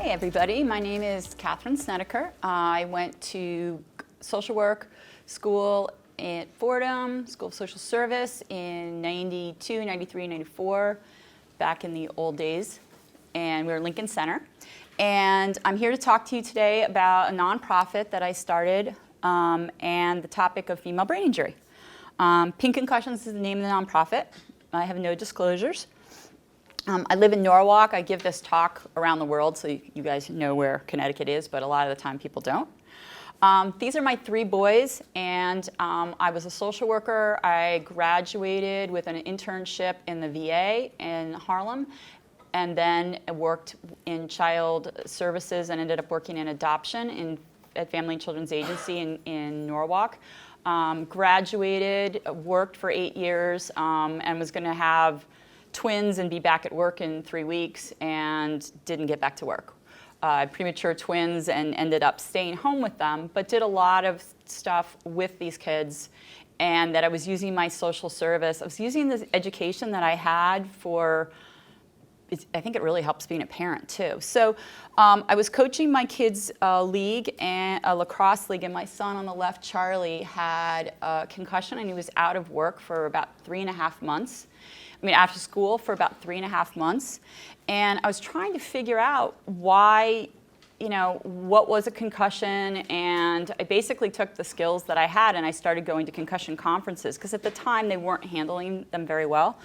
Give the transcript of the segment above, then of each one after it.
everybody. My name is Katherine Snedaker. I went to social work school at Fordham, School of Social Service in 92, 93, 94, back in the old days. And we were Lincoln Center. And I'm here to talk to you today about a nonprofit that I started and the topic of female brain injury. PINK Concussions is the name of the nonprofit. I have no disclosures. I live in Norwalk. I give this talk around the world, so you guys know where Connecticut is, but a lot of the time people don't. These are my three boys, and I was a social worker. I graduated with an internship in the VA in Harlem, and then worked in child services and ended up working in adoption at Family and Children's Agency in Norwalk. Graduated, worked for 8 years, and was going to have twins and be back at work in 3 weeks, and didn't get back to work. Premature twins, and ended up staying home with them, but did a lot of stuff with these kids, and that I was using my social service. I was using the education that I had for, I think it really helps being a parent too. So I was coaching my kids' league, and a lacrosse league, and my son on the left, Charlie, had a concussion, and he was out of work for about 3.5 months. After school for about 3.5 months. And I was trying to figure out why, what was a concussion, and I basically took the skills that I had and I started going to concussion conferences, because at the time they weren't handling them very well.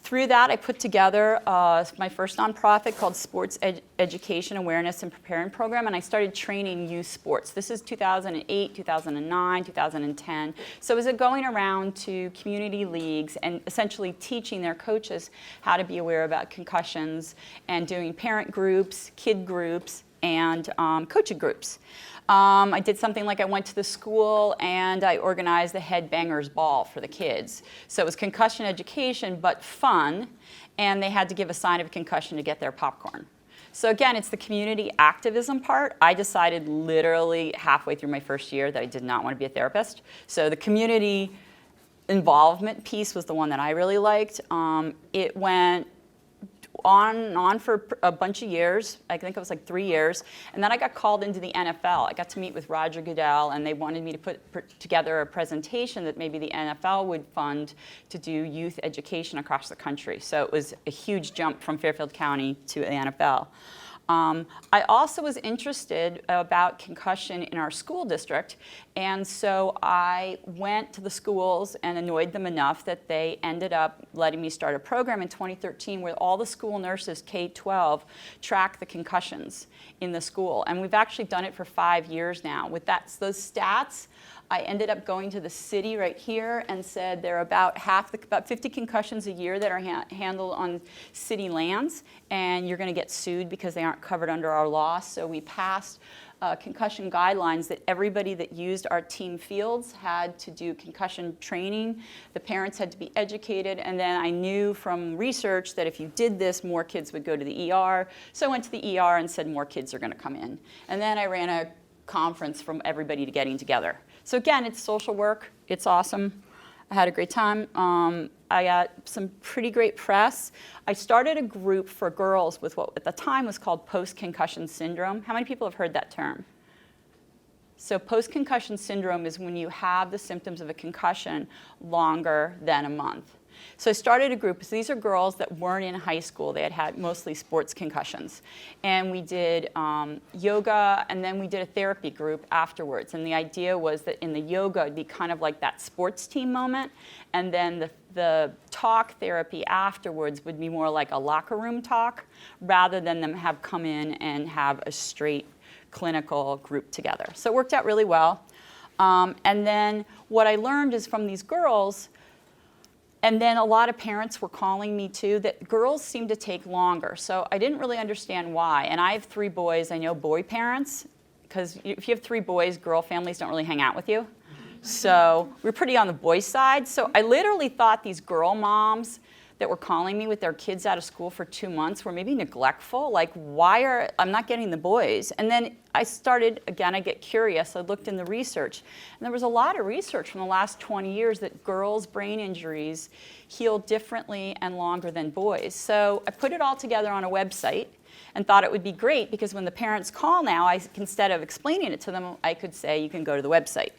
Through that, I put together my first nonprofit called Sports Education Awareness and Preparing Program, and I started training youth sports. This is 2008, 2009, 2010. So it was going around to community leagues and essentially teaching their coaches how to be aware about concussions, and doing parent groups, kid groups, and coaching groups. I did something like I went to the school and I organized the Headbangers Ball for the kids. So it was concussion education, but fun, and they had to give a sign of a concussion to get their popcorn. So again, it's the community activism part. I decided literally halfway through my first year that I did not want to be a therapist. So the community involvement piece was the one that I really liked. It went on and on for a bunch of years. I think it was like 3 years. And then I got called into the NFL. I got to meet with Roger Goodell, and they wanted me to put together a presentation that maybe the NFL would fund to do youth education across the country. So it was a huge jump from Fairfield County to the NFL. I also was interested about concussion in our school district, and so I went to the schools and annoyed them enough that they ended up letting me start a program in 2013 where all the school nurses, K-12, track the concussions in the school. And we've actually done it for 5 years now. With those stats, I ended up going to the city right here and said there are about 50 concussions a year that are handled on city lands, and you're going to get sued because they aren't covered under our law. So we passed concussion guidelines that everybody that used our team fields had to do concussion training. The parents had to be educated, and then I knew from research that if you did this, more kids would go to the ER. So I went to the ER and said more kids are going to come in. And then I ran a conference from everybody to getting together. So again, it's social work. It's awesome. I had a great time. I got some pretty great press. I started a group for girls with what at the time was called post-concussion syndrome. How many people have heard that term? So post-concussion syndrome is when you have the symptoms of a concussion longer than a month. So I started a group. So these are girls that weren't in high school. They had had mostly sports concussions. And we did yoga, and then we did a therapy group afterwards. And the idea was that in the yoga, it'd be kind of like that sports team moment. And then the talk therapy afterwards would be more like a locker room talk, rather than them have come in and have a straight clinical group together. So it worked out really well. And then what I learned is from these girls, and then a lot of parents were calling me too, that girls seem to take longer. So I didn't really understand why. And I have 3 boys. I know boy parents, because if you have 3 boys, girl families don't really hang out with you. So we're pretty on the boy side. So I literally thought these girl moms that were calling me with their kids out of school for 2 months were maybe neglectful. Like, I'm not getting the boys? And then I started, again, I get curious. I looked in the research. And there was a lot of research from the last 20 years that girls' brain injuries heal differently and longer than boys. So I put it all together on a website. and thought it would be great because when the parents call now, instead of explaining it to them, I could say, you can go to the website.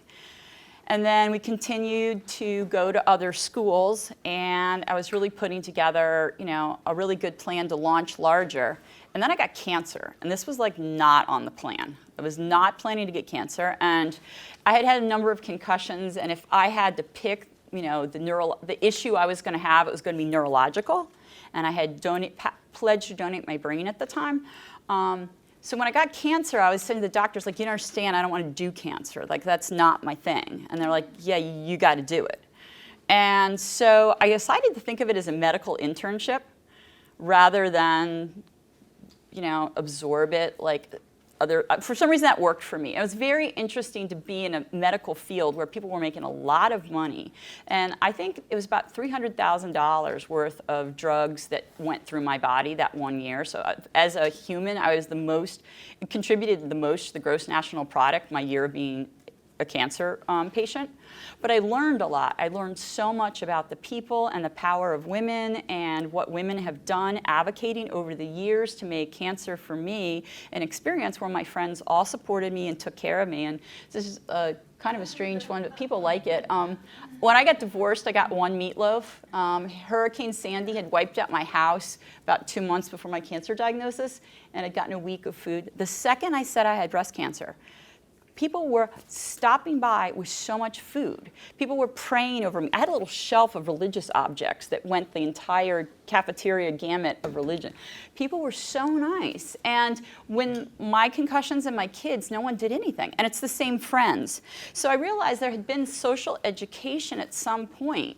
And then we continued to go to other schools, and I was really putting together, a really good plan to launch larger. And then I got cancer, and this was like not on the plan. I was not planning to get cancer, and I had had a number of concussions, and if I had to pick, the issue I was going to have, it was going to be neurological, and I had pledged to donate my brain at the time. So when I got cancer, I was saying to the doctors, like, you don't understand, I don't want to do cancer. Like, that's not my thing. And they're like, yeah, you got to do it. And so I decided to think of it as a medical internship rather than, absorb it like other. For some reason, that worked for me. It was very interesting to be in a medical field where people were making a lot of money. And I think it was about $300,000 worth of drugs that went through my body that 1 year. So as a human, I was contributed the most to the gross national product my year of being a cancer patient. But I learned a lot. I learned so much about the people and the power of women and what women have done advocating over the years to make cancer for me an experience where my friends all supported me and took care of me. And this is kind of a strange one, but people like it. When I got divorced, I got one meatloaf. Hurricane Sandy had wiped out my house about 2 months before my cancer diagnosis, and I'd gotten a week of food. The second I said I had breast cancer, people were stopping by with so much food. People were praying over me. I had a little shelf of religious objects that went the entire cafeteria gamut of religion. People were so nice. And when my concussions and my kids, no one did anything. And it's the same friends. So I realized there had been social education at some point.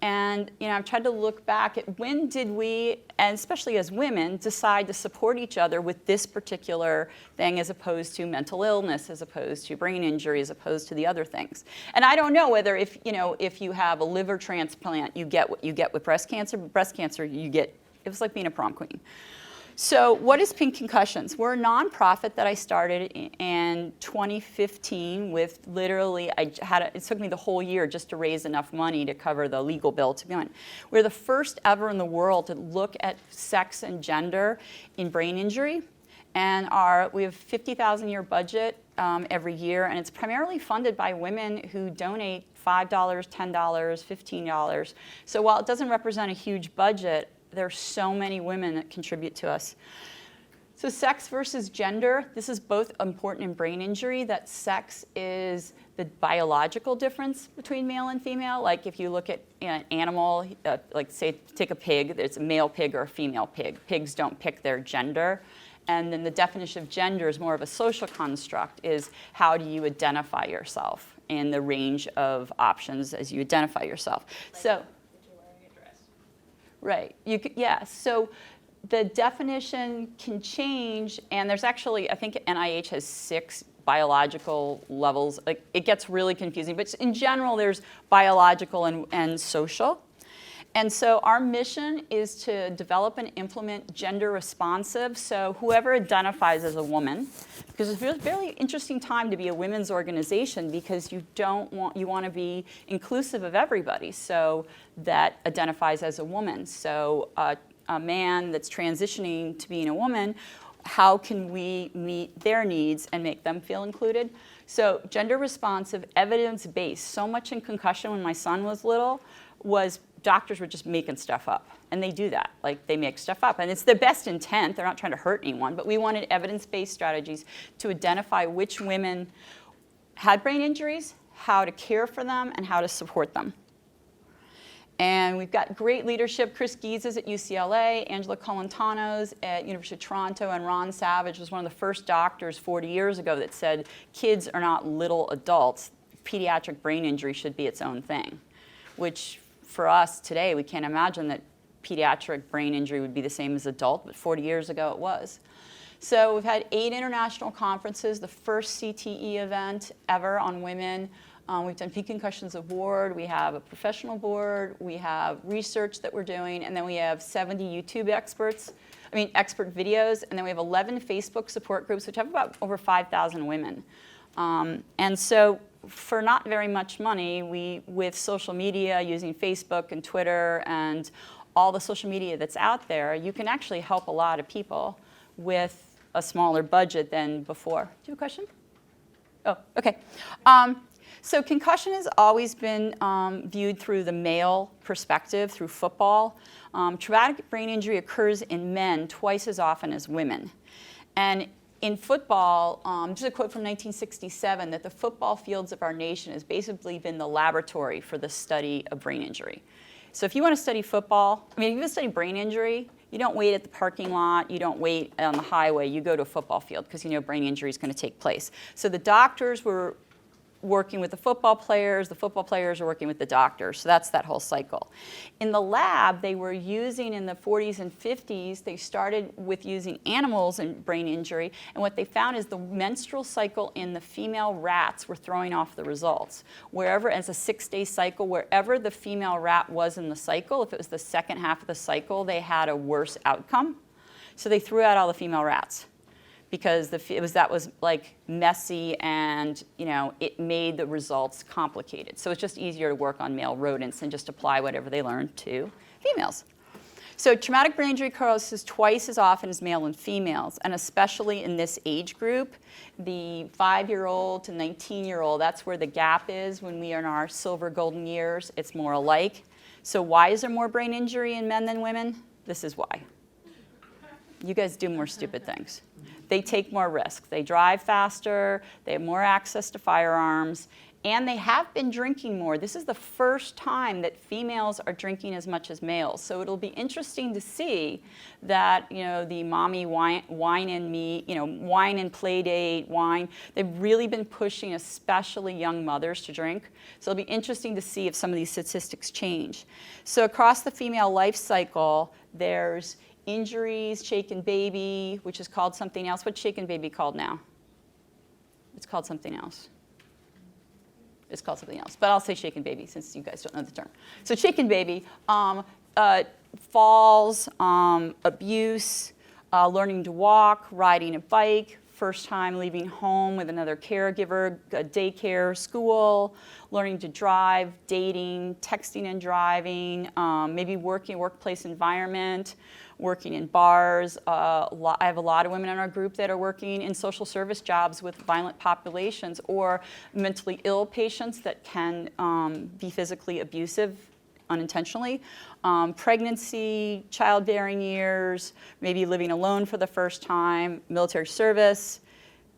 And I've tried to look back at when did we, and especially as women, decide to support each other with this particular thing as opposed to mental illness, as opposed to brain injury, as opposed to the other things. And I don't know whether if you have a liver transplant, you get what you get with breast cancer, but breast cancer it was like being a prom queen. So what is PINK Concussions? We're a nonprofit that I started in 2015 with literally, it took me the whole year just to raise enough money to cover the legal bill to go in. We're the first ever in the world to look at sex and gender in brain injury. And we have a $50,000 budget every year, and it's primarily funded by women who donate $5, $10, $15. So while it doesn't represent a huge budget, there are so many women that contribute to us. So sex versus gender, this is both important in brain injury, that sex is the biological difference between male and female. Like if you look at an animal, like say take a pig, it's a male pig or a female pig. Pigs don't pick their gender. And then the definition of gender is more of a social construct, is how do you identify yourself in the range of options as you identify yourself. Like, so. Right. So the definition can change, and there's actually, I think NIH has 6 biological levels. Like, it gets really confusing, but in general, there's biological and social. And so our mission is to develop and implement gender responsive, so whoever identifies as a woman, because it's a very interesting time to be a women's organization because you want to be inclusive of everybody, so that identifies as a woman. So a man that's transitioning to being a woman, how can we meet their needs and make them feel included? So gender responsive, evidence-based. So much in concussion when my son was little was doctors were just making stuff up. And they do that. Like, they make stuff up. And it's their best intent. They're not trying to hurt anyone. But we wanted evidence-based strategies to identify which women had brain injuries, how to care for them, and how to support them. And we've got great leadership. Chris Gies is at UCLA, Angela Colantano's at University of Toronto, and Ron Savage was one of the first doctors 40 years ago that said kids are not little adults. Pediatric brain injury should be its own thing, which for us today, we can't imagine that pediatric brain injury would be the same as adult, but 40 years ago it was. So we've had 8 international conferences, the first CTE event ever on women. We've done PINK Concussions Award, we have a professional board, we have research that we're doing, and then we have 70 YouTube expert videos, and then we have 11 Facebook support groups, which have about over 5,000 women. And so for not very much money, with social media, using Facebook and Twitter and all the social media that's out there, you can actually help a lot of people with a smaller budget than before. Do you have a question? Oh, okay. So concussion has always been viewed through the male perspective, through football. Traumatic brain injury occurs in men twice as often as women. And in football, just a quote from 1967, that the football fields of our nation has basically been the laboratory for the study of brain injury. So if you want to study football, if you want to study brain injury, you don't wait at the parking lot, you don't wait on the highway, you go to a football field because you know brain injury is going to take place. So the doctors were working with the football players are working with the doctors. So that's that whole cycle. In the lab, they were using in the 40s and 50s, they started with using animals in brain injury, and what they found is the menstrual cycle in the female rats were throwing off the results. Wherever, as a 6-day cycle, wherever the female rat was in the cycle, if it was the second half of the cycle, they had a worse outcome. So they threw out all the female rats, because that was like messy, and it made the results complicated. So it's just easier to work on male rodents and just apply whatever they learned to females. So traumatic brain injury occurs twice as often as male and females, and especially in this age group, the 5-year-old to 19-year-old, that's where the gap is when we are in our silver golden years. It's more alike. So why is there more brain injury in men than women? This is why. You guys do more stupid things. They take more risks. They drive faster, they have more access to firearms, and they have been drinking more. This is the first time that females are drinking as much as males. So it'll be interesting to see that, the mommy wine and me, wine and play date, wine, they've really been pushing especially young mothers to drink. So it'll be interesting to see if some of these statistics change. So across the female life cycle, there's injuries, shaken baby, which is called something else. What's shaken baby called now? It's called something else. It's called something else, but I'll say shaken baby since you guys don't know the term. So shaken baby, falls, abuse, learning to walk, riding a bike, first time leaving home with another caregiver, daycare, school, learning to drive, dating, texting and driving, maybe working workplace environment, working in bars. I have a lot of women in our group that are working in social service jobs with violent populations or mentally ill patients that can be physically abusive unintentionally. Pregnancy, childbearing years, maybe living alone for the first time, military service,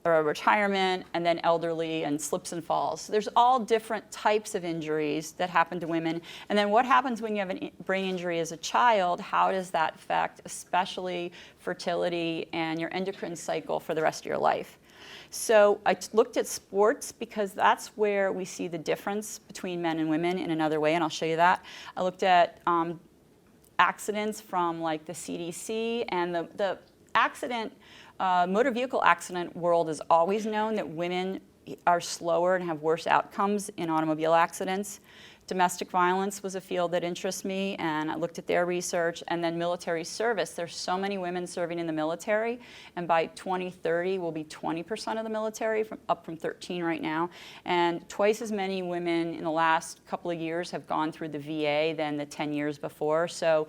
or retirement, and then elderly and slips and falls. So there's all different types of injuries that happen to women. And then what happens when you have a brain injury as a child? How does that affect especially fertility and your endocrine cycle for the rest of your life? So I looked at sports because that's where we see the difference between men and women in another way, and I'll show you that. I looked at accidents from like the CDC, and the accident, motor vehicle accident world has always known that women are slower and have worse outcomes in automobile accidents. Domestic violence was a field that interests me, and I looked at their research. And then military service. There's so many women serving in the military, and by 2030 will be 20% of the military, up from 13 right now. And twice as many women in the last couple of years have gone through the VA than the 10 years before. So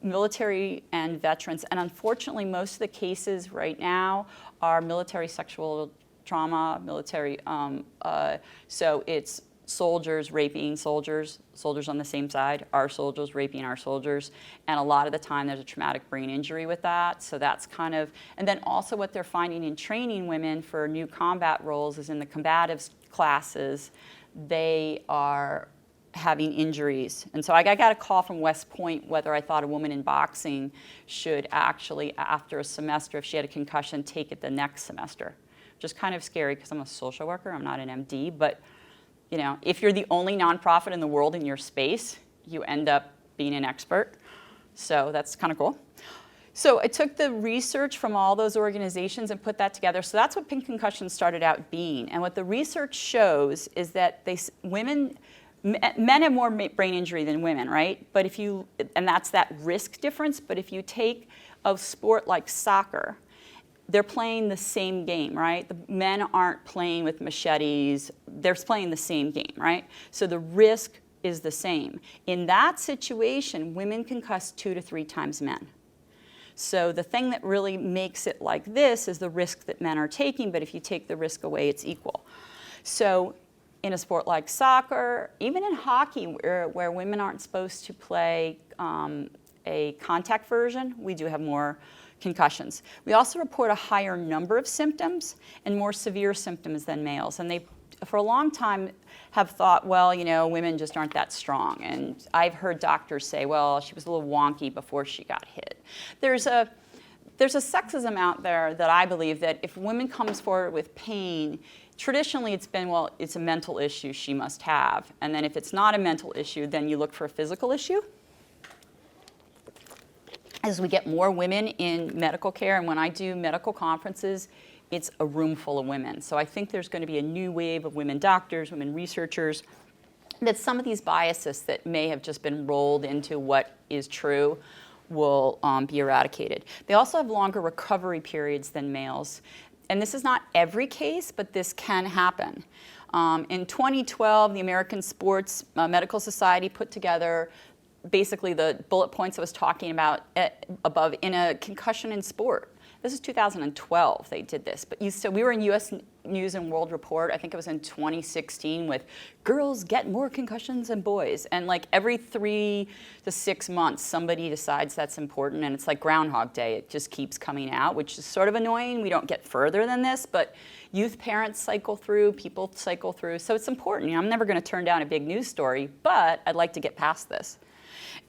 military and veterans, and unfortunately most of the cases right now are military sexual trauma, military, so it's soldiers raping soldiers on the same side, our soldiers raping our soldiers, and a lot of the time there's a traumatic brain injury with that. So that's kind of, and then also what they're finding in training women for new combat roles is in the combatives classes, they are having injuries. And so I got a call from West Point whether I thought a woman in boxing should actually, after a semester, if she had a concussion, take it the next semester, which is kind of scary because I'm a social worker, I'm not an MD, but if you're the only nonprofit in the world in your space, you end up being an expert. So that's kind of cool. So I took the research from all those organizations and put that together. So that's what PINK Concussions started out being. And what the research shows is that men have more brain injury than women, right? But and that's that risk difference. But if you take a sport like soccer, they're playing the same game, right? The men aren't playing with machetes. They're playing the same game, right? So the risk is the same. In that situation, women concuss 2 to 3 times men. So the thing that really makes it like this is the risk that men are taking, but if you take the risk away, it's equal. So in a sport like soccer, even in hockey, where women aren't supposed to play a contact version, we do have more concussions. We also report a higher number of symptoms and more severe symptoms than males. And they, for a long time, have thought, well, you know, women just aren't that strong. And I've heard doctors say, well, she was a little wonky before she got hit. There's a sexism out there that I believe that if a woman comes forward with pain, traditionally it's been, well, it's a mental issue she must have. And then if it's not a mental issue, then you look for a physical issue. As we get more women in medical care, and when I do medical conferences, it's a room full of women. So I think there's going to be a new wave of women doctors, women researchers, that some of these biases that may have just been rolled into what is true will be eradicated. They also have longer recovery periods than males. And this is not every case, but this can happen. In 2012, the American Sports Medical Society put together basically the bullet points I was talking about above in a concussion in sport. This is 2012 they did this. But so we were in U.S. News and World Report, I think it was in 2016, with girls get more concussions than boys. And like every 3 to 6 months, somebody decides that's important, and it's like Groundhog Day. It just keeps coming out, which is sort of annoying. We don't get further than this, but youth parents cycle through, people cycle through. So it's important. You know, I'm never going to turn down a big news story, but I'd like to get past this.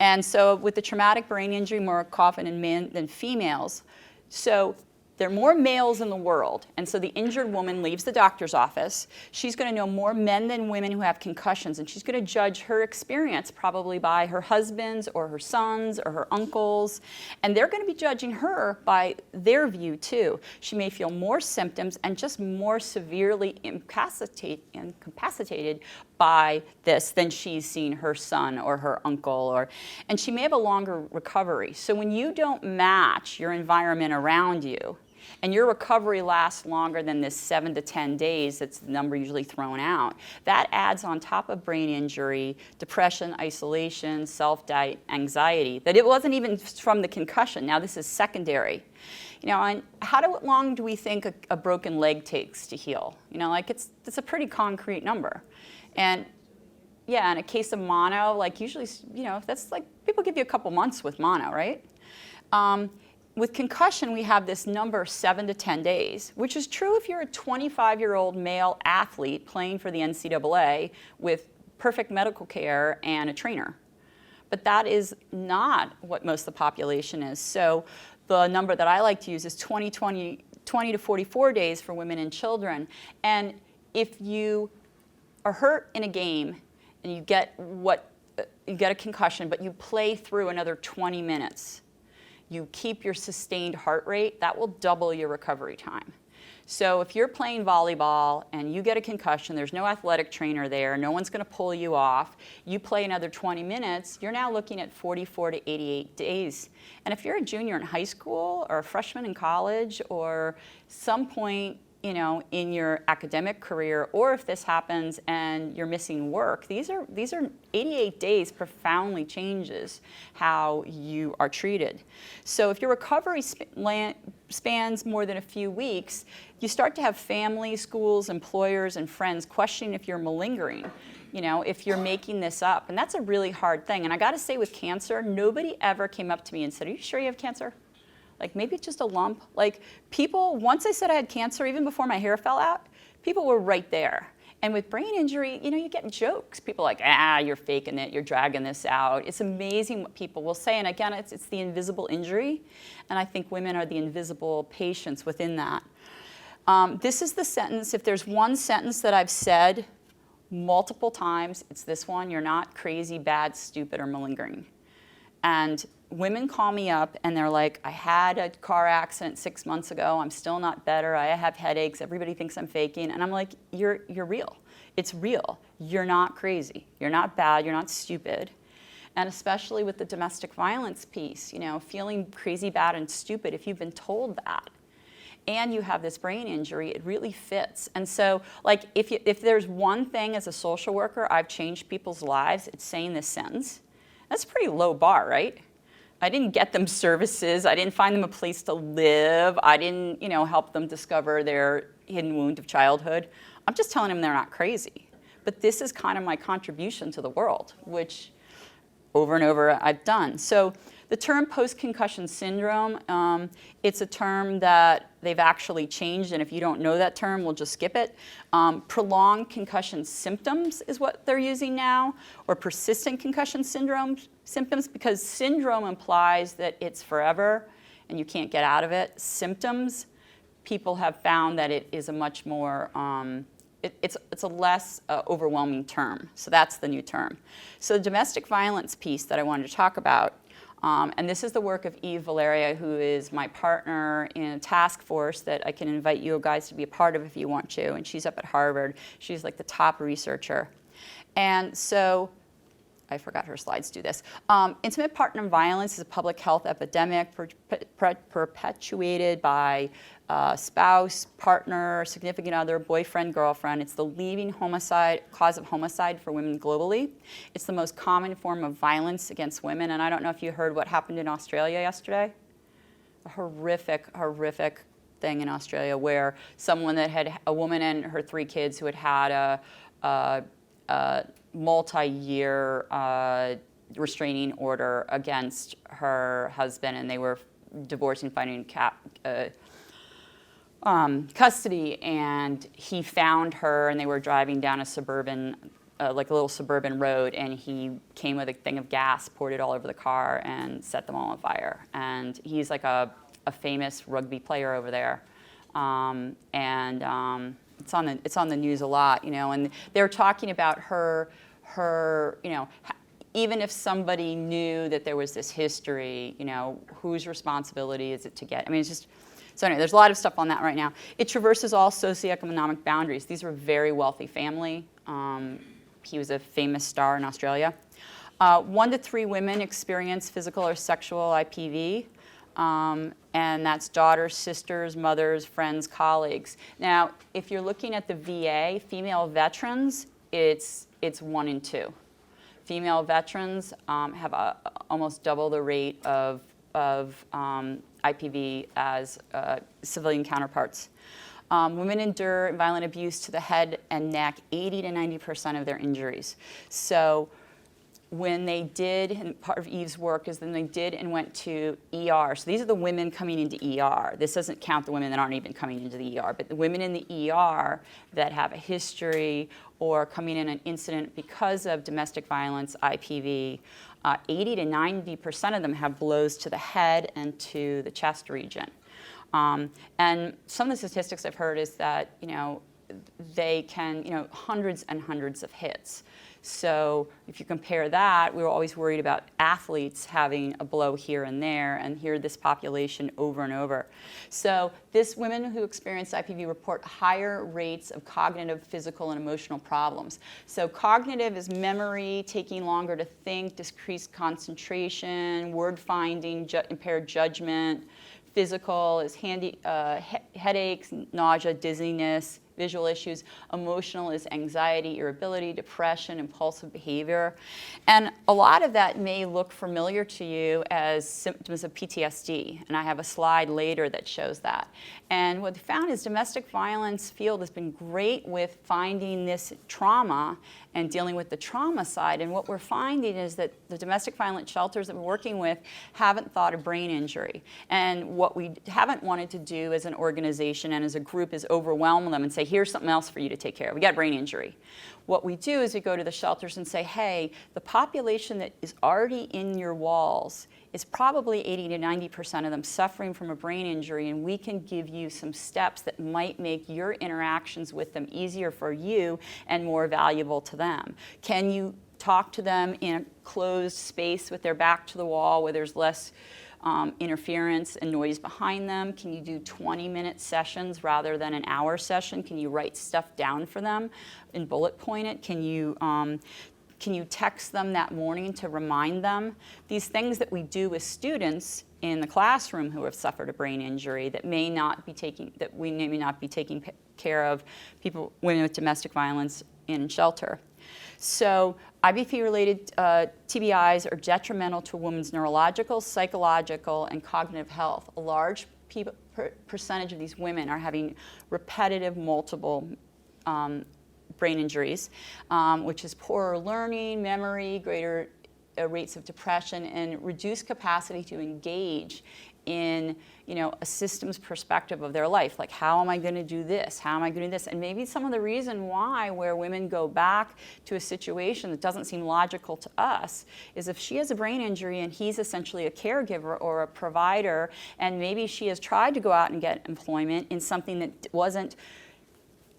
And so with the traumatic brain injury, more common in men than females. So there are more males in the world, and so the injured woman leaves the doctor's office. She's going to know more men than women who have concussions, and she's going to judge her experience probably by her husbands or her sons or her uncles, and they're going to be judging her by their view too. She may feel more symptoms and just more severely incapacitated by this than she's seen her son or her uncle, and she may have a longer recovery. So when you don't match your environment around you, and your recovery lasts longer than this 7 to 10 days, that's the number usually thrown out, that adds on top of brain injury, depression, isolation, self-doubt, anxiety, that it wasn't even from the concussion. Now this is secondary. You know, and how long do we think a broken leg takes to heal? You know, like it's a pretty concrete number. And yeah, in a case of mono, like usually, you know, that's like, people give you a couple months with mono, right? With concussion, we have this number 7 to 10 days, which is true if you're a 25-year-old male athlete playing for the NCAA with perfect medical care and a trainer. But that is not what most of the population is. So the number that I like to use is 20 to 44 days for women and children. And if you are hurt in a game and you get a concussion, but you play through another 20 minutes, you keep your sustained heart rate, that will double your recovery time. So if you're playing volleyball and you get a concussion, there's no athletic trainer there, no one's going to pull you off, you play another 20 minutes, you're now looking at 44 to 88 days. And if you're a junior in high school or a freshman in college or some point, you know, in your academic career, or if this happens and you're missing work, these are 88 days profoundly changes how you are treated. So if your recovery spans more than a few weeks, you start to have families, schools, employers, and friends questioning if you're malingering, you know, if you're making this up. And that's a really hard thing. And I got to say, with cancer, nobody ever came up to me and said, "Are you sure you have cancer?" Like, maybe it's just a lump. Like, people, once I said I had cancer, even before my hair fell out, people were right there. And with brain injury, you know, you get jokes. People are like, you're faking it, you're dragging this out. It's amazing what people will say. And again, it's the invisible injury. And I think women are the invisible patients within that. This is the sentence. If there's one sentence that I've said multiple times, it's this one: you're not crazy, bad, stupid, or malingering. And women call me up and they're like, I had a car accident 6 months ago, I'm still not better, I have headaches, everybody thinks I'm faking. And I'm like, you're real. It's real. You're not crazy. You're not bad. You're not stupid. And especially with the domestic violence piece, you know, feeling crazy, bad, and stupid, if you've been told that, and you have this brain injury, it really fits. And so, like, if there's one thing as a social worker I've changed people's lives, it's saying this sentence. That's a pretty low bar, right? I didn't get them services. I didn't find them a place to live. I didn't, help them discover their hidden wound of childhood. I'm just telling them they're not crazy. But this is kind of my contribution to the world, which over and over I've done. So the term post-concussion syndrome, it's a term that they've actually changed, and if you don't know that term, we'll just skip it. Prolonged concussion symptoms is what they're using now, or persistent concussion syndrome symptoms, because syndrome implies that it's forever and you can't get out of it. Symptoms, people have found that it is a much more, it's a less overwhelming term. So that's the new term. So the domestic violence piece that I wanted to talk about, and this is the work of Eve Valeria, who is my partner in a task force that I can invite you guys to be a part of if you want to. And she's up at Harvard. She's like the top researcher. And so, I forgot her slides do this. Intimate partner violence is a public health epidemic perpetuated by spouse, partner, significant other, boyfriend, girlfriend. It's the leading cause of homicide for women globally. It's the most common form of violence against women. And I don't know if you heard what happened in Australia yesterday. A horrific, horrific thing in Australia where someone that had, a woman and her 3 kids who had a multi-year restraining order against her husband, and they were divorcing, fighting custody, and he found her, and they were driving down a suburban, like a little suburban road, and he came with a thing of gas, poured it all over the car, and set them all on fire. And he's like a famous rugby player over there, it's on the news a lot, and they're talking about her, even if somebody knew that there was this history, whose responsibility is it to get? I mean, it's just, so anyway, there's a lot of stuff on that right now. It traverses all socioeconomic boundaries. These were a very wealthy family. He was a famous star in Australia. 1 to 3 women experience physical or sexual IPV. And that's daughters, sisters, mothers, friends, colleagues. Now, if you're looking at the VA, female veterans, it's 1 in 2. Female veterans have almost double the rate of IPV as civilian counterparts. Women endure violent abuse to the head and neck, 80 to 90% of their injuries. So when they did, and part of Eve's work is then they did and went to ER. So these are the women coming into ER. This doesn't count the women that aren't even coming into the ER, but the women in the ER that have a history or coming in an incident because of domestic violence, IPV, 80 to 90% of them have blows to the head and to the chest region. And some of the statistics I've heard is that, they can, hundreds and hundreds of hits. So if you compare that, we were always worried about athletes having a blow here and there, and here this population over and over. So women who experience IPV report higher rates of cognitive, physical, and emotional problems. So cognitive is memory, taking longer to think, decreased concentration, word finding, impaired judgment. Physical is headaches, nausea, dizziness, visual issues. Emotional is anxiety, irritability, depression, impulsive behavior. And a lot of that may look familiar to you as symptoms of PTSD. And I have a slide later that shows that. And what we found is domestic violence field has been great with finding this trauma and dealing with the trauma side. And what we're finding is that the domestic violence shelters that we're working with haven't thought of brain injury. And what we haven't wanted to do as an organization and as a group is overwhelm them and say, here's something else for you to take care of. We got brain injury. What we do is we go to the shelters and say, hey, the population that is already in your walls is probably 80 to 90% of them suffering from a brain injury, and we can give you some steps that might make your interactions with them easier for you and more valuable to them. Can you talk to them in a closed space with their back to the wall where there's less interference and noise behind them? Can you do 20-minute sessions rather than an hour session? Can you write stuff down for them and bullet point it? Can you text them that morning to remind them? These things that we do with students in the classroom who have suffered a brain injury that we may not be taking care of women with domestic violence in shelter. So IBP-related TBIs are detrimental to a woman's neurological, psychological, and cognitive health. A large percentage of these women are having repetitive, multiple brain injuries, which is poorer learning, memory, greater rates of depression, and reduced capacity to engage in, a systems perspective of their life. Like, how am I going to do this? How am I doing this? And maybe some of the reason why where women go back to a situation that doesn't seem logical to us is if she has a brain injury and he's essentially a caregiver or a provider, and maybe she has tried to go out and get employment in something that wasn't,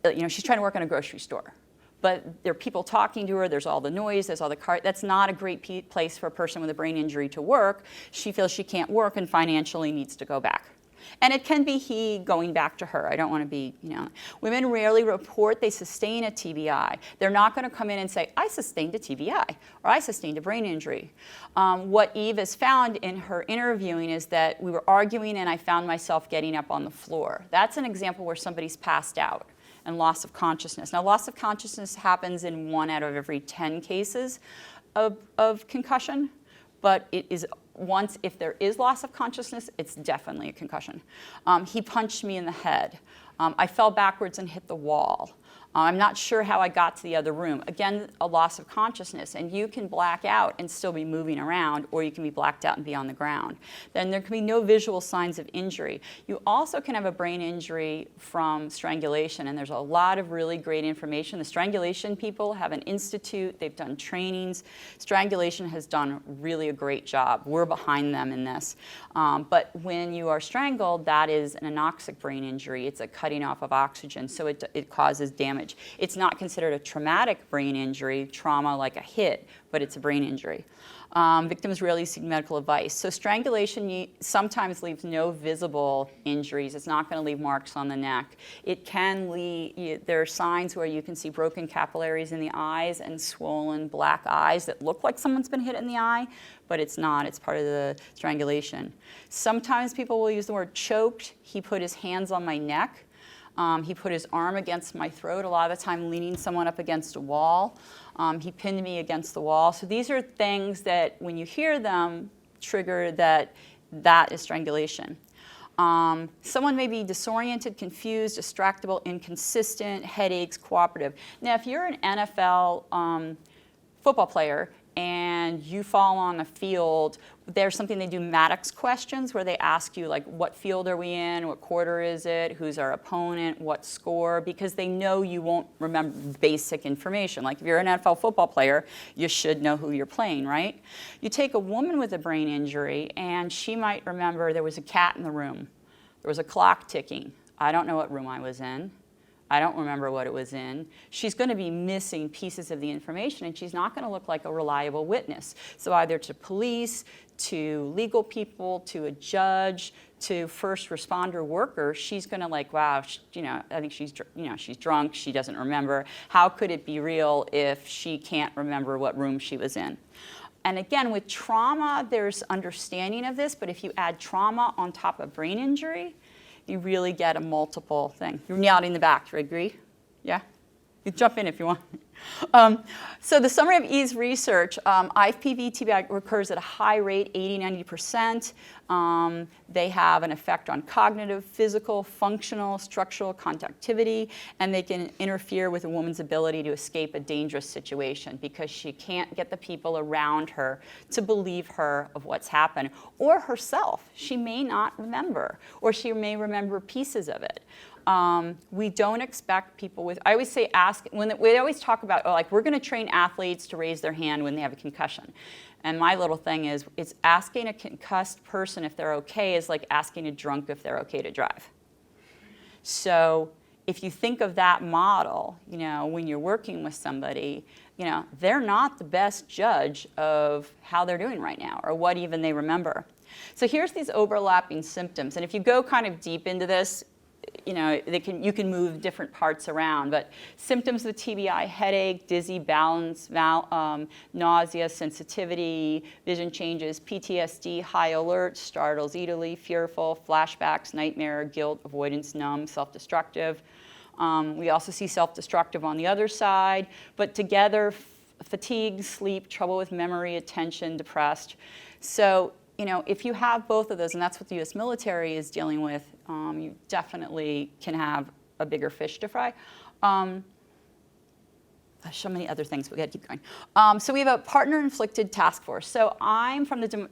she's trying to work in a grocery store. But there are people talking to her, there's all the noise, there's all the car. That's not a great place for a person with a brain injury to work. She feels she can't work and financially needs to go back. And it can be he going back to her. I don't want to be, Women rarely report they sustain a TBI. They're not going to come in and say, I sustained a TBI, or I sustained a brain injury. What Eve has found in her interviewing is that we were arguing and I found myself getting up on the floor. That's an example where somebody's passed out and loss of consciousness. Now, loss of consciousness happens in 1 out of every 10 cases of concussion, but it is if there is loss of consciousness, it's definitely a concussion. He punched me in the head. I fell backwards and hit the wall. I'm not sure how I got to the other room. Again, a loss of consciousness, and you can black out and still be moving around, or you can be blacked out and be on the ground. Then there can be no visual signs of injury. You also can have a brain injury from strangulation, and there's a lot of really great information. The strangulation people have an institute, they've done trainings. Strangulation has done really a great job. We're behind them in this. But when you are strangled, that is an anoxic brain injury. It's a cutting off of oxygen, so it causes damage. It's not considered a traumatic brain injury, trauma like a hit, but it's a brain injury. Victims rarely seek medical advice. So strangulation sometimes leaves no visible injuries. It's not going to leave marks on the neck. It can leave, there are signs where you can see broken capillaries in the eyes and swollen black eyes that look like someone's been hit in the eye, but it's not. It's part of the strangulation. Sometimes people will use the word choked. He put his hands on my neck. He put his arm against my throat, a lot of the time leaning someone up against a wall. He pinned me against the wall. So these are things that, when you hear them, trigger that is strangulation. Someone may be disoriented, confused, distractible, inconsistent, headaches, cooperative. Now, if you're an NFL football player and you fall on a field, there's something they do, Maddox questions, where they ask you, like, what field are we in, what quarter is it, who's our opponent, what score, because they know you won't remember basic information. Like, if you're an NFL football player, you should know who you're playing, right? You take a woman with a brain injury, and she might remember there was a cat in the room. There was a clock ticking. I don't know what room I was in. I don't remember what it was in. She's going to be missing pieces of the information, and she's not going to look like a reliable witness. So either to police, to legal people, to a judge, to first responder workers, she's going to wow, I think she's drunk, she doesn't remember. How could it be real if she can't remember what room she was in? And again, with trauma, there's understanding of this, but if you add trauma on top of brain injury, you really get a multiple thing. You're nodding in the back, do you agree? Yeah? You can jump in if you want. So the summary of Eve's research, IPV TBI recurs at a high rate, 80-90%. They have an effect on cognitive, physical, functional, structural conductivity, and they can interfere with a woman's ability to escape a dangerous situation because she can't get the people around her to believe her of what's happened, or herself. She may not remember, or she may remember pieces of it. We don't expect people with, I always say we always talk about, we're going to train athletes to raise their hand when they have a concussion. And my little thing is, it's asking a concussed person if they're okay is like asking a drunk if they're okay to drive. So if you think of that model, when you're working with somebody, they're not the best judge of how they're doing right now or what even they remember. So here's these overlapping symptoms. And if you go kind of deep into this, you can move different parts around, but symptoms of TBI: headache, dizzy, balance, nausea, sensitivity, vision changes, PTSD, high alert, startles easily, fearful, flashbacks, nightmare, guilt, avoidance, numb, self-destructive. We also see self-destructive on the other side, but together fatigue, sleep, trouble with memory, attention, depressed. So, if you have both of those, and that's what the U.S. military is dealing with, you definitely can have a bigger fish to fry. So many other things, but we got to keep going. So we have a partner-inflicted task force. So I'm from the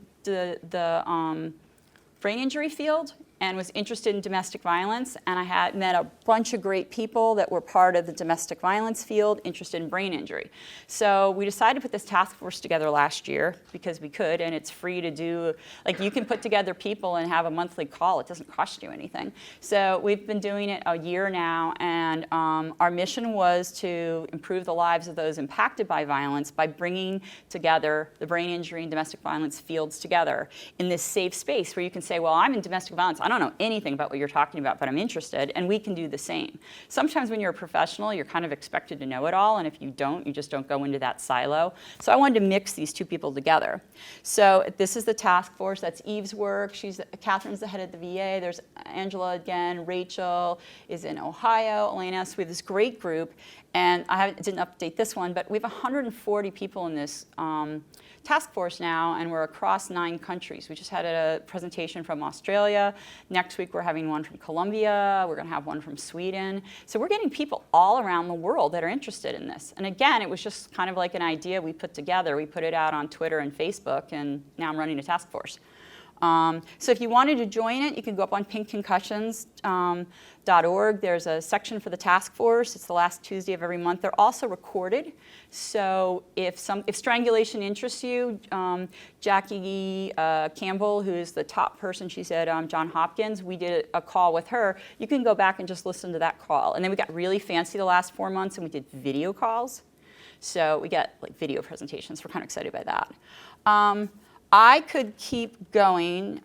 brain injury field and was interested in domestic violence, and I had met a bunch of great people that were part of the domestic violence field interested in brain injury. So we decided to put this task force together last year because we could, and it's free to do. Like, you can put together people and have a monthly call. It doesn't cost you anything. So we've been doing it a year now, and our mission was to improve the lives of those impacted by violence by bringing together the brain injury and domestic violence fields together in this safe space where you can say, well, I'm in domestic violence. I don't know anything about what you're talking about, but I'm interested, and we can do the same. Sometimes when you're a professional, you're kind of expected to know it all, and if you don't, you just don't go into that silo. So I wanted to mix these two people together. So this is the task force. That's Eve's work. Katherine's the head of the VA. There's Angela again. Rachel is in Ohio. Elena. So we have this great group, and I didn't update this one, but we have 140 people in this task force now, and we're across 9 countries. We just had a presentation from Australia. Next week, we're having one from Colombia. We're going to have one from Sweden. So we're getting people all around the world that are interested in this. And again, it was just kind of like an idea we put together. We put it out on Twitter and Facebook, and now I'm running a task force. So if you wanted to join it, you can go up on pinkconcussions.org. There's a section for the task force. It's the last Tuesday of every month. They're also recorded. So if strangulation interests you, Jackie Campbell, who's the top person, she said, John Hopkins, we did a call with her. You can go back and just listen to that call. And then we got really fancy the last 4 months, and we did video calls. So we get like video presentations. We're kind of excited by that. I could keep going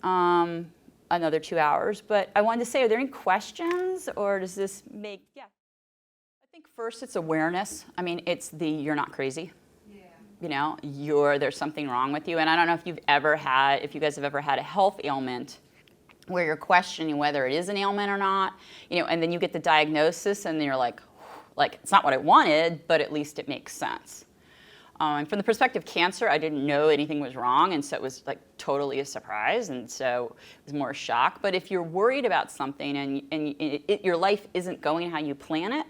another 2 hours, but I wanted to say, are there any questions, or does this make, yeah. I think first it's awareness. I mean, it's you're not crazy. Yeah. There's something wrong with you. And I don't know if you guys have ever had a health ailment where you're questioning whether it is an ailment or not, and then you get the diagnosis and then you're like, it's not what I wanted, but at least it makes sense. And from the perspective of cancer, I didn't know anything was wrong, and so it was like totally a surprise, and so it was more a shock. But if you're worried about something and your life isn't going how you plan it,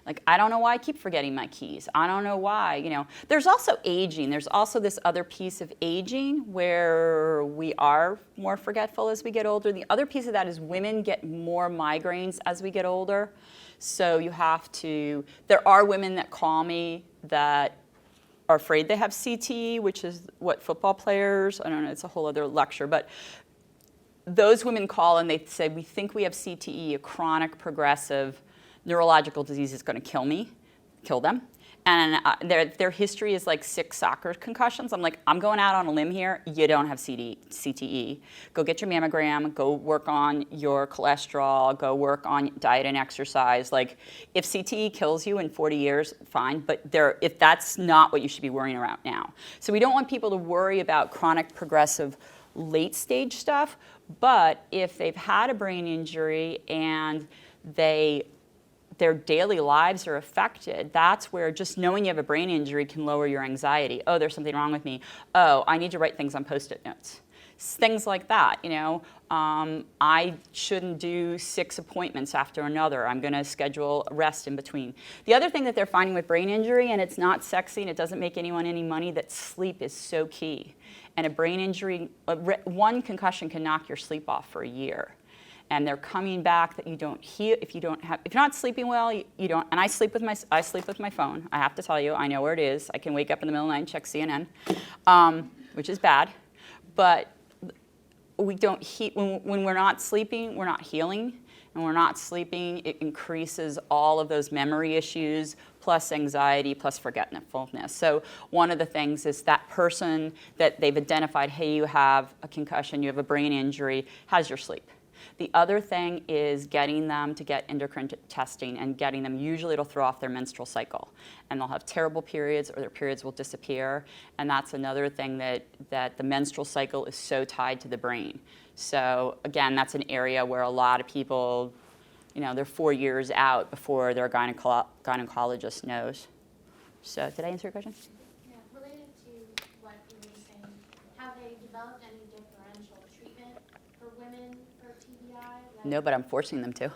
like, I don't know why I keep forgetting my keys. I don't know why, There's also aging. There's also this other piece of aging where we are more forgetful as we get older. The other piece of that is women get more migraines as we get older. So there are women that call me that are afraid they have CTE, which is what football players, I don't know, it's a whole other lecture, but those women call and they say, we think we have CTE, a chronic progressive neurological disease is going to kill them. And their history is like 6 soccer concussions. I'm like, I'm going out on a limb here. You don't have CTE. Go get your mammogram. Go work on your cholesterol. Go work on diet and exercise. Like, if CTE kills you in 40 years, fine. But if that's not what you should be worrying about now. So we don't want people to worry about chronic progressive late stage stuff. But if they've had a brain injury and their daily lives are affected, that's where just knowing you have a brain injury can lower your anxiety. Oh, there's something wrong with me. Oh, I need to write things on Post-it notes. Things like that, I shouldn't do 6 appointments after another. I'm going to schedule rest in between. The other thing that they're finding with brain injury, and it's not sexy and it doesn't make anyone any money, that sleep is so key. And a brain injury, one concussion can knock your sleep off for a year. And they're coming back that you don't heal if you're not sleeping well, you don't. And I sleep with my phone. I have to tell you, I know where it is. I can wake up in the middle of the night and check CNN, which is bad. But we don't when we're not sleeping, we're not healing. And we're not sleeping, it increases all of those memory issues, plus anxiety, plus forgetfulness. So one of the things is that person that they've identified, hey, you have a concussion, you have a brain injury, how's your sleep? The other thing is getting them to get endocrine testing and getting them, usually it'll throw off their menstrual cycle. And they'll have terrible periods or their periods will disappear. And that's another thing that the menstrual cycle is so tied to the brain. So again, that's an area where a lot of people, they're 4 years out before their gynecologist knows. So did I answer your question? Yeah, related to what you were saying, have they developed any differential treatment for women for TBI? No, but I'm forcing them to. Okay.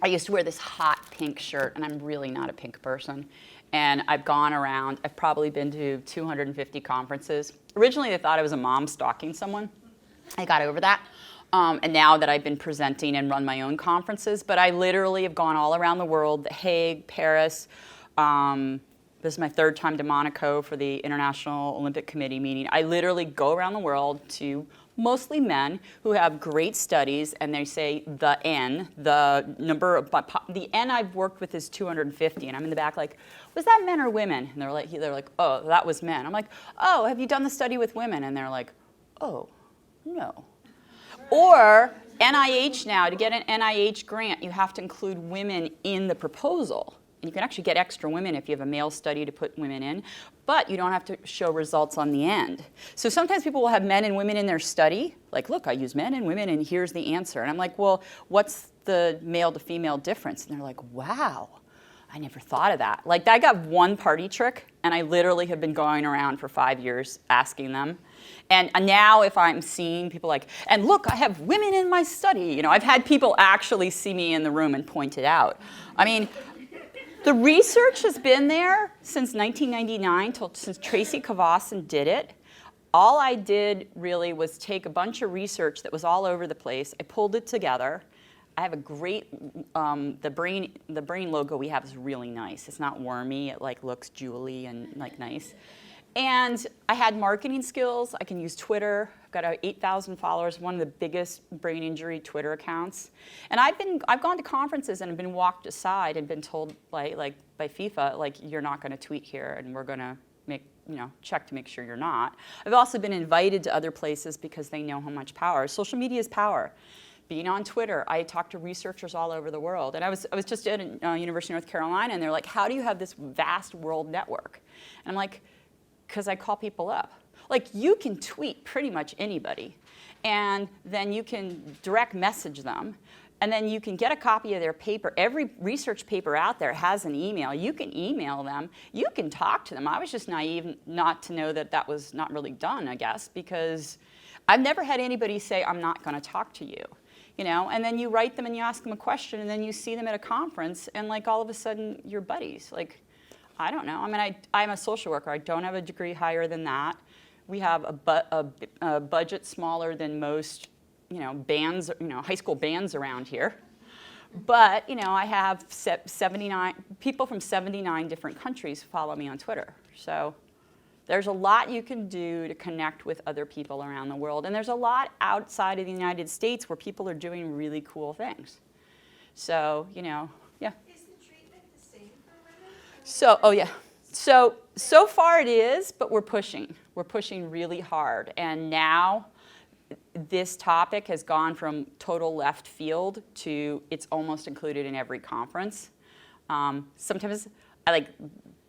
I used to wear this hot pink shirt, and I'm really not a pink person. And I've gone around, I've probably been to 250 conferences. Originally, they thought I was a mom stalking someone. I got over that. And now that I've been presenting and run my own conferences, but I literally have gone all around the world, The Hague, Paris. This is my third time to Monaco for the International Olympic Committee meeting. I literally go around the world to mostly men who have great studies, and they say the N, the number of, the N I've worked with is 250, and I'm in the back like, was that men or women? And they're like, oh, that was men. I'm like, oh, have you done the study with women? And they're like, oh, no. Or NIH now, to get an NIH grant, you have to include women in the proposal. And you can actually get extra women if you have a male study to put women in, but you don't have to show results on the end. So sometimes people will have men and women in their study, like, look, I use men and women, and here's the answer. And I'm like, well, what's the male to female difference? And they're like, wow, I never thought of that. Like, I got one party trick, and I literally have been going around for 5 years asking them. And now if I'm seeing people like, and look, I have women in my study. You know, I've had people actually see me in the room and point it out. I mean, the research has been there since 1999, since Tracy Kvassen did it. All I did really was take a bunch of research that was all over the place. I pulled it together. I have a great, the brain logo we have is really nice. It's not wormy. It like looks jewelly and like nice. And I had marketing skills. I can use Twitter. I've got 8,000 followers, one of the biggest brain injury Twitter accounts. And I've gone to conferences and been walked aside and been told by FIFA, like, you're not going to tweet here, and we're going to check to make sure you're not. I've also been invited to other places because they know how much power. Social media is power. Being on Twitter, I talk to researchers all over the world. And I was just at University of North Carolina, and they're like, how do you have this vast world network? And I'm like, because I call people up. Like, you can tweet pretty much anybody, and then you can direct message them, and then you can get a copy of their paper. Every research paper out there has an email. You can email them. You can talk to them. I was just naive not to know that that was not really done, I guess, because I've never had anybody say, I'm not going to talk to you. You know, and then you write them and you ask them a question, and then you see them at a conference, and like all of a sudden you're buddies. Like, I don't know. I mean, I'm a social worker. I don't have a degree higher than that. We have a budget smaller than most, bands, high school bands around here. But, I have 79 people from 79 different countries follow me on Twitter. So there's a lot you can do to connect with other people around the world. And there's a lot outside of the United States where people are doing really cool things. So, yeah. Is the treatment the same for women? So far it is, but we're pushing. We're pushing really hard. And now this topic has gone from total left field to it's almost included in every conference. Sometimes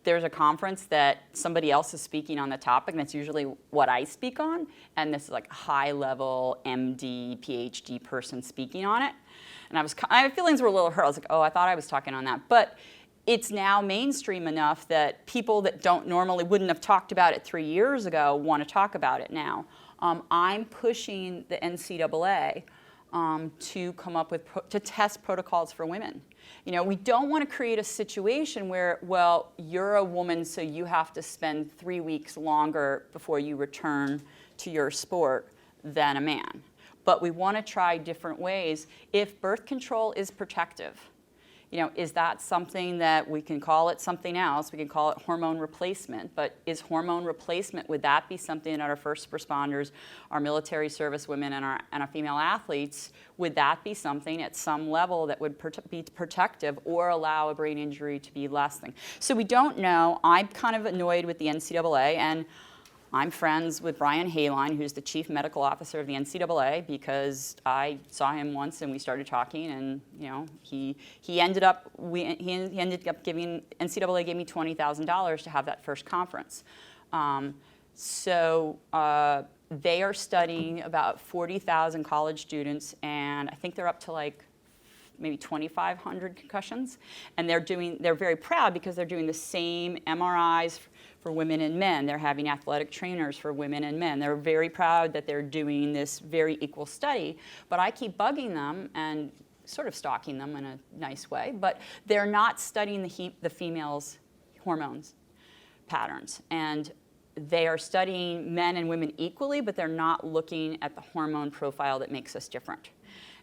there's a conference that somebody else is speaking on the topic, and that's usually what I speak on. And this is like a high-level MD, PhD person speaking on it. And my feelings were a little hurt. I was like, oh, I thought I was talking on that. But it's now mainstream enough that people that wouldn't have talked about it 3 years ago want to talk about it now. I'm pushing the NCAA to come up with, to test protocols for women. We don't want to create a situation where, well, you're a woman, so you have to spend 3 weeks longer before you return to your sport than a man. But we want to try different ways. If birth control is protective, is that something that we can call it something else? We can call it hormone replacement. But is hormone replacement, would that be something that our first responders, our military service women, and our female athletes, would that be something at some level that would be protective or allow a brain injury to be less than? So we don't know. I'm kind of annoyed with the NCAA, and I'm friends with Brian Haline, who's the chief medical officer of the NCAA, because I saw him once and we started talking, and he ended up giving NCAA gave me $20,000 to have that first conference. They are studying about 40,000 college students, and I think they're up to like maybe 2,500 concussions, and they're very proud because they're doing the same MRIs for women and men. They're having athletic trainers for women and men. They're very proud that they're doing this very equal study, but I keep bugging them and sort of stalking them in a nice way, but they're not studying the females' hormones patterns. And they are studying men and women equally, but they're not looking at the hormone profile that makes us different.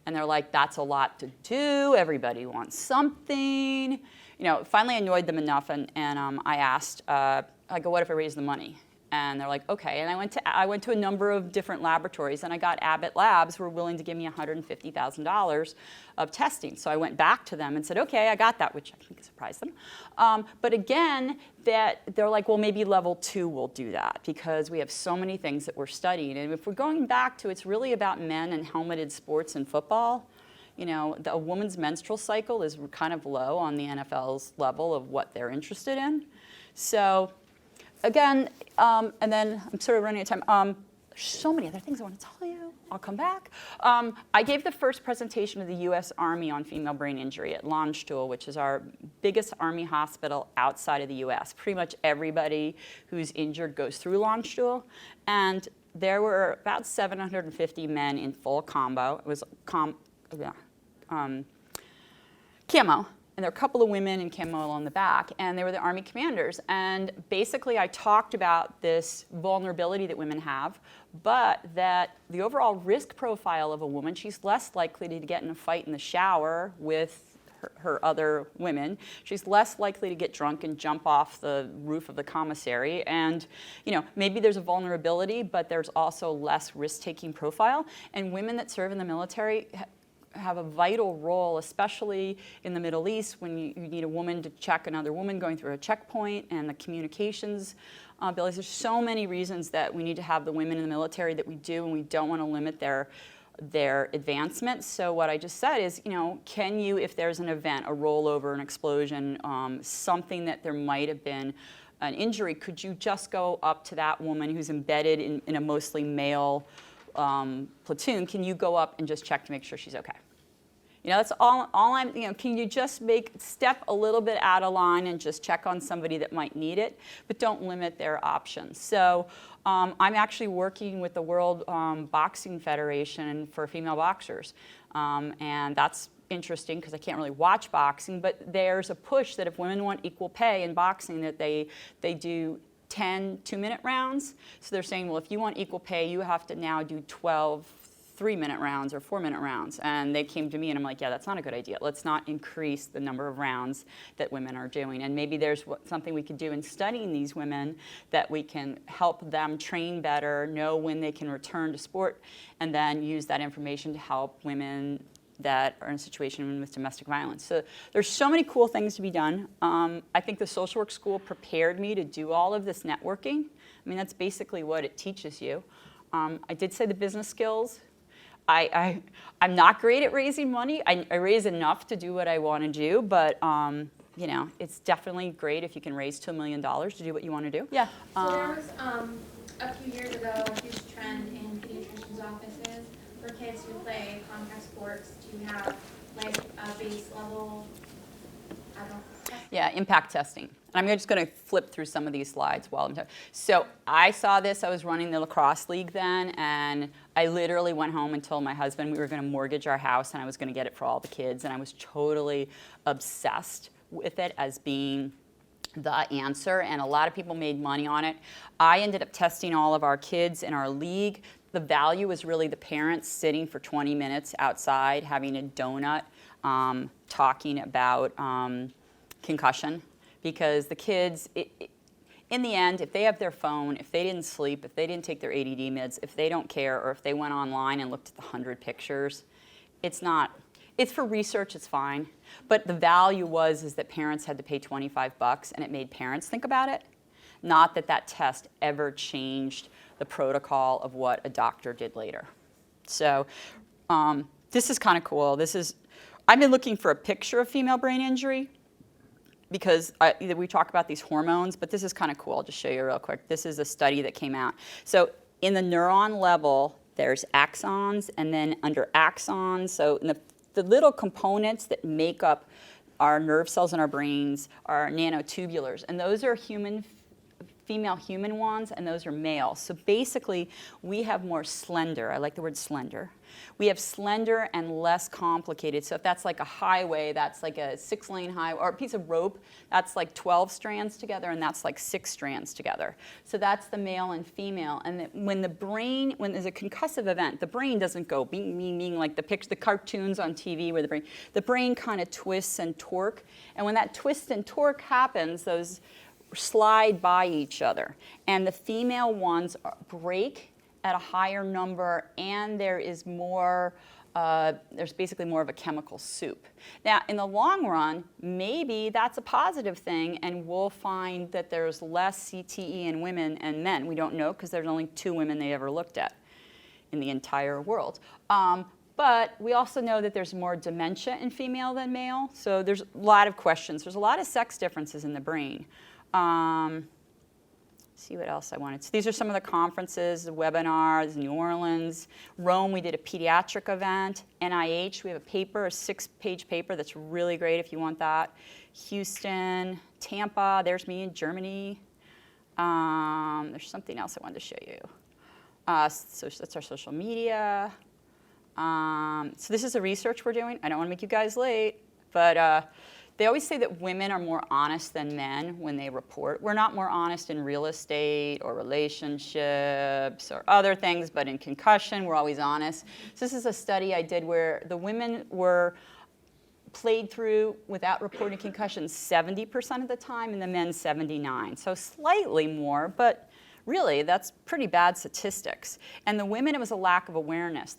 And they're like, that's a lot to do. Everybody wants something. You know, finally I annoyed them enough, and I asked, I go, what if I raise the money? And they're like, okay. And I went to a number of different laboratories, and I got Abbott Labs who were willing to give me $150,000 of testing. So I went back to them and said, okay, I got that, which I think surprised them. But again, they're like, well, maybe level 2 will do that because we have so many things that we're studying. And if we're going back to, it's really about men and helmeted sports and football. You know, a woman's menstrual cycle is kind of low on the NFL's level of what they're interested in. So again, and then I'm sort of running out of time. There's so many other things I want to tell you. I'll come back. I gave the first presentation of the U.S. Army on female brain injury at Landstuhl, which is our biggest Army hospital outside of the U.S. Pretty much everybody who's injured goes through Landstuhl. And there were about 750 men in full combo. It was camo. And there were a couple of women in camo along the back, and they were the Army commanders. And basically I talked about this vulnerability that women have, but that the overall risk profile of a woman, she's less likely to get in a fight in the shower with her other women. She's less likely to get drunk and jump off the roof of the commissary. And you know, maybe there's a vulnerability, but there's also less risk-taking profile. And women that serve in the military have a vital role, especially in the Middle East, when you need a woman to check another woman going through a checkpoint, and the communications abilities. There's so many reasons that we need to have the women in the military that we do, and we don't want to limit their advancement. So what I just said is, you know, can you, if there's an event, a rollover, an explosion, something that there might have been an injury, could you just go up to that woman who's embedded in a mostly male platoon, can you go up and just check to make sure she's okay? You know, that's all I'm, you know, can you just step a little bit out of line and just check on somebody that might need it, but don't limit their options. So I'm actually working with the World Boxing Federation for female boxers, and that's interesting because I can't really watch boxing, but there's a push that if women want equal pay in boxing, that they do 10 2-minute rounds. So they're saying, well, if you want equal pay, you have to now do 12 3-minute rounds or 4-minute rounds. And they came to me and I'm like, yeah, that's not a good idea. Let's not increase the number of rounds that women are doing. And maybe there's something we could do in studying these women that we can help them train better, know when they can return to sport, and then use that information to help women that are in a situation with domestic violence. So there's so many cool things to be done. I think the social work school prepared me to do all of this networking. I mean, that's basically what it teaches you. I did say the business skills. I'm not great at raising money. I raise enough to do what I want to do, but you know, it's definitely great if you can raise $2 million to do what you want to do. Yeah. So there was a few years ago a huge trend in pediatricians' offices for kids who play contact sports to have like a base level, I don't know. Yeah, impact testing. And I'm just going to flip through some of these slides while I'm talking. So I saw this. I was running the lacrosse league then, and I literally went home and told my husband we were going to mortgage our house and I was going to get it for all the kids. And I was totally obsessed with it as being the answer, and a lot of people made money on it. I ended up testing all of our kids in our league. The value was really the parents sitting for 20 minutes outside having a donut, talking about concussion, because the kids, in the end, if they have their phone, if they didn't sleep, if they didn't take their ADD meds, if they don't care, or if they went online and looked at the 100 pictures, it's for research, it's fine. But the value is that parents had to pay $25 and it made parents think about it. Not that that test ever changed the protocol of what a doctor did later. So this is kind of cool. I've been looking for a picture of female brain injury because we talk about these hormones, but this is kind of cool. I'll just show you real quick. This is a study that came out. So in the neuron level, there's axons, and then under axons, so in the the little components that make up our nerve cells in our brains are nanotubulars, and those are female human ones, and those are male. So basically, we have more slender. I like the word slender. We have slender and less complicated. So if that's like a highway, that's like a 6-lane highway, or a piece of rope, that's like 12 strands together, and that's like 6 strands together. So that's the male and female. And when when there's a concussive event, the brain doesn't go bing, bing, bing, like the cartoons on TV where the brain kind of twists and torque. And when that twist and torque happens, those slide by each other, and the female ones break at a higher number, and there is more, there's basically more of a chemical soup. Now, in the long run, maybe that's a positive thing, and we'll find that there's less CTE in women and men. We don't know, because there's only 2 women they ever looked at in the entire world. But we also know that there's more dementia in female than male, so there's a lot of questions. There's a lot of sex differences in the brain. See what else I wanted. So these are some of the conferences, the webinars, New Orleans. Rome, we did a pediatric event. NIH, we have a paper, a 6-page paper that's really great if you want that. Houston, Tampa, there's me in Germany. There's something else I wanted to show you. So that's our social media. So this is the research we're doing. I don't want to make you guys late, but they always say that women are more honest than men when they report. We're not more honest in real estate or relationships or other things, but in concussion, we're always honest. So this is a study I did where the women were played through without reporting concussions 70% of the time, and the men 79%. So slightly more, but really, that's pretty bad statistics. And the women, it was a lack of awareness.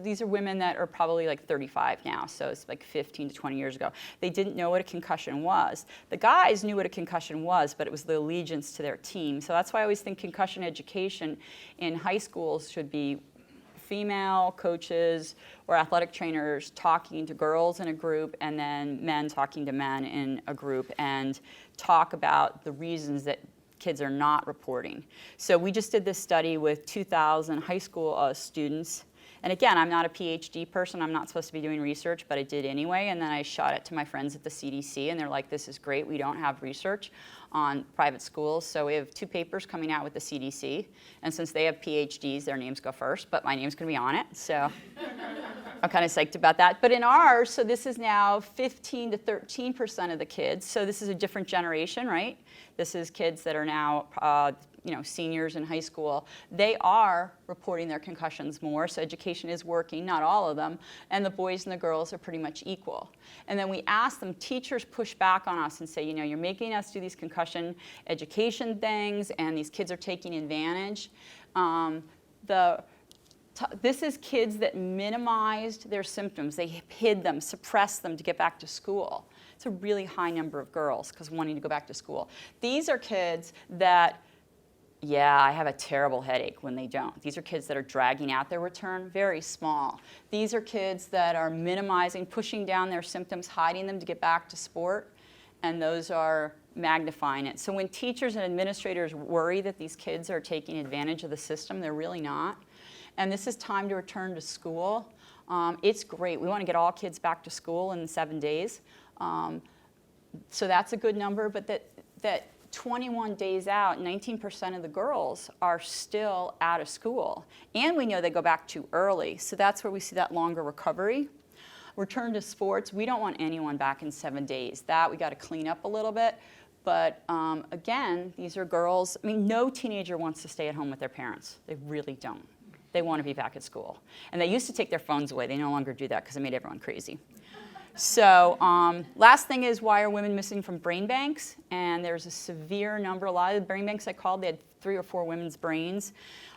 These are women that are probably like 35 now, so it's like 15 to 20 years ago. They didn't know what a concussion was. The guys knew what a concussion was, but it was the allegiance to their team. So that's why I always think concussion education in high schools should be female coaches or athletic trainers talking to girls in a group, and then men talking to men in a group, and talk about the reasons that kids are not reporting. So we just did this study with 2,000 high school students. And again, I'm not a PhD person. I'm not supposed to be doing research, but I did anyway. And then I shot it to my friends at the CDC, and they're like, this is great. We don't have research on private schools. So we have 2 papers coming out with the CDC. And since they have PhDs, their names go first, but my name's going to be on it. So I'm kind of psyched about that. But in ours, so this is now 15 to 13% of the kids. So this is a different generation, right? This is kids that are now seniors in high school. They are reporting their concussions more, so education is working, not all of them, and the boys and the girls are pretty much equal. And then we ask them, teachers push back on us and say, you're making us do these concussion education things, and these kids are taking advantage. This is kids that minimized their symptoms. They hid them, suppressed them to get back to school. It's a really high number of girls because wanting to go back to school. These are kids that, I have a terrible headache when they don't. These are kids that are dragging out their return, very small. These are kids that are minimizing, pushing down their symptoms, hiding them to get back to sport, and those are magnifying it. So when teachers and administrators worry that these kids are taking advantage of the system, they're really not. And this is time to return to school. It's great. We want to get all kids back to school in 7 days. So that's a good number, but that 21 days out, 19% of the girls are still out of school. And we know they go back too early, so that's where we see that longer recovery. Return to sports, we don't want anyone back in 7 days. That we got to clean up a little bit. But again, these are girls. No teenager wants to stay at home with their parents. They really don't. They want to be back at school. And they used to take their phones away. They no longer do that because it made everyone crazy. So last thing is, why are women missing from brain banks? And there's a severe number. A lot of the brain banks I called, they had 3 or 4 women's brains.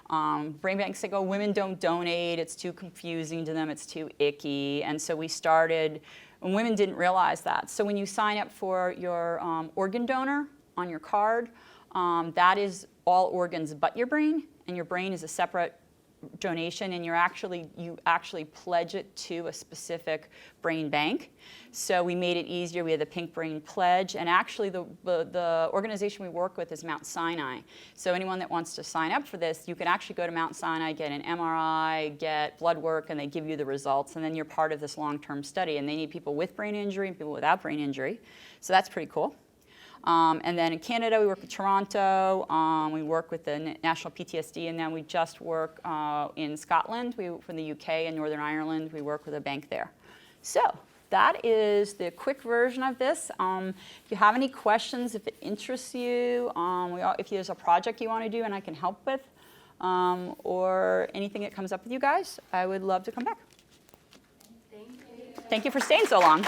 Brain banks say, women don't donate. It's too confusing to them. It's too icky. And so we started, and women didn't realize that. So when you sign up for your organ donor on your card, that is all organs but your brain. And your brain is a separate donation, and you actually pledge it to a specific brain bank. So we made it easier. We had the Pink Brain Pledge, and actually the organization we work with is Mount Sinai. So anyone that wants to sign up for this, you can actually go to Mount Sinai, get an MRI, get blood work, and they give you the results, and then you're part of this long-term study. And they need people with brain injury and people without brain injury. So that's pretty cool. And then in Canada, we work with Toronto, we work with the National PTSD, and then we just work in Scotland, from the UK and Northern Ireland, we work with a bank there. So that is the quick version of this. If you have any questions, if it interests you, if there's a project you want to do and I can help with, or anything that comes up with you guys, I would love to come back. Thank you. Thank you for staying so long.